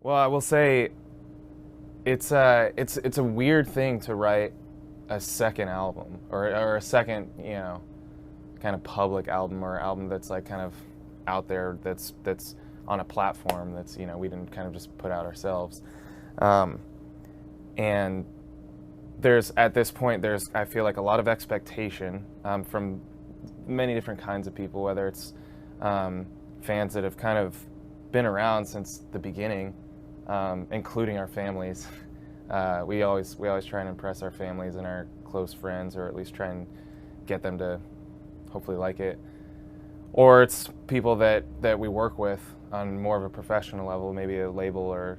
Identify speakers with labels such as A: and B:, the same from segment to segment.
A: Well, I will say it's a weird thing to write a second album or a second, kind of public album or album that's like kind of out there that's on a platform that's, we didn't kind of just put out ourselves. And at this point, I feel like a lot of expectation from many different kinds of people, whether it's fans that have kind of been around since the beginning, including our families. We always try and impress our families and our close friends, or at least try and get them to hopefully like it. Or it's people that we work with on more of a professional level, maybe a label or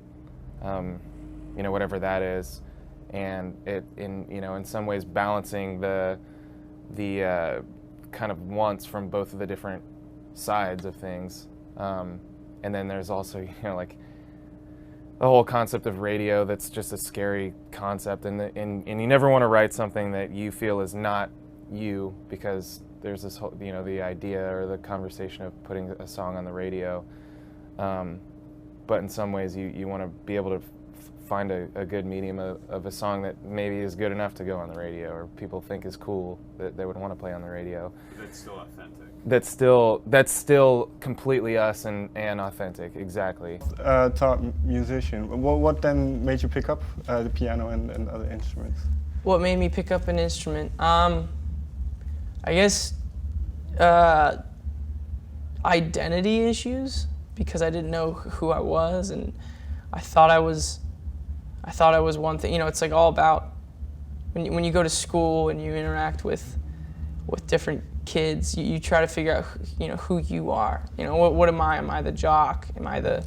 A: whatever that is, and in some ways balancing the kind of wants from both of the different sides of things. And then there's also like the whole concept of radio that's just a scary concept, and you never want to write something that you feel is not you, because there's this whole, the idea or the conversation of putting a song on the radio. But in some ways you want to be able to find a good medium of a song that maybe is good enough to go on the radio, or people think is cool, that they would want to play on the radio.
B: But that's still authentic.
A: That's still completely us and authentic, exactly.
C: Top musician. What then made you pick up the piano and other instruments?
D: What made me pick up an instrument? I guess identity issues, because I didn't know who I was, and I thought I was one thing. It's like all about when you go to school and you interact with different kids, you try to figure out who you are. What am I? Am I the jock? Am I the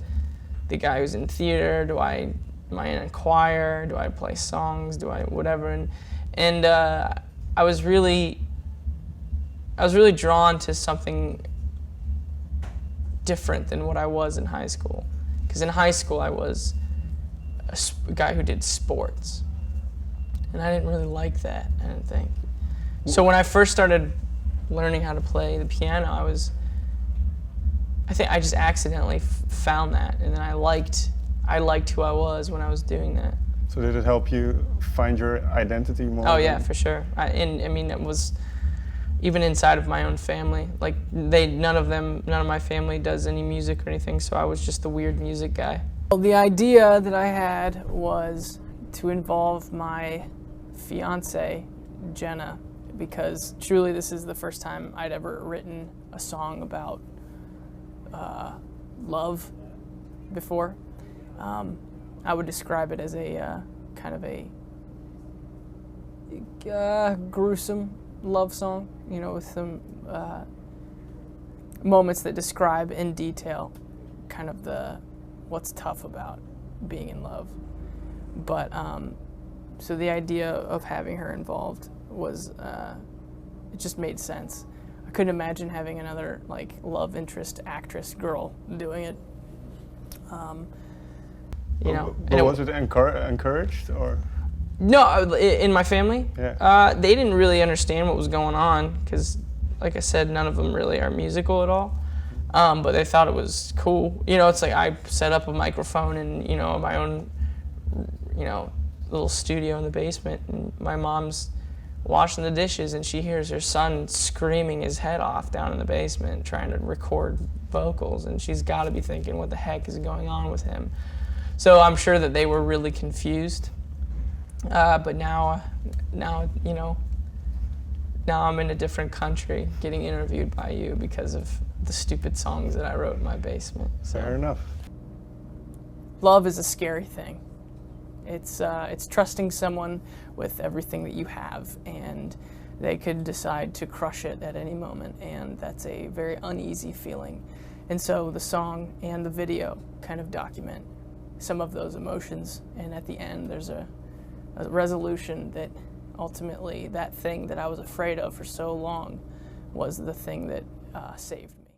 D: guy who's in theater? Am I in a choir? Do I play songs? Do I whatever? And I was really drawn to something different than what I was in high school. Because in high school I was a guy who did sports, and I didn't really like that, I didn't think. So when I first started learning how to play the piano, I think I just accidentally found that, and then I liked who I was when I was doing that.
C: So did it help you find your identity more?
D: Oh yeah, for sure. It was even inside of my own family. Like none of my family does any music or anything, so I was just the weird music guy. Well, the idea that I had was to involve my fiance, Jenna, because truly this is the first time I'd ever written a song about love before. I would describe it as a kind of a gruesome love song, with some moments that describe in detail kind of what's tough about being in love. But so the idea of having her involved was, it just made sense. I couldn't imagine having another like love interest actress girl doing it.
C: But was it encouraged or?
D: No, in my family,
C: yeah.
D: They didn't really understand what was going on, because, like I said, none of them really are musical at all. But they thought it was cool. It's like I set up a microphone in, my own, little studio in the basement, and my mom's washing the dishes, and she hears her son screaming his head off down in the basement trying to record vocals, and she's got to be thinking, what the heck is going on with him? So I'm sure that they were really confused. But now I'm in a different country getting interviewed by you because of the stupid songs that I wrote in my basement. So.
C: Fair enough.
D: Love is a scary thing. It's trusting someone with everything that you have, and they could decide to crush it at any moment, and that's a very uneasy feeling. And so the song and the video kind of document some of those emotions, and at the end there's a resolution that ultimately that thing that I was afraid of for so long was the thing that saved me.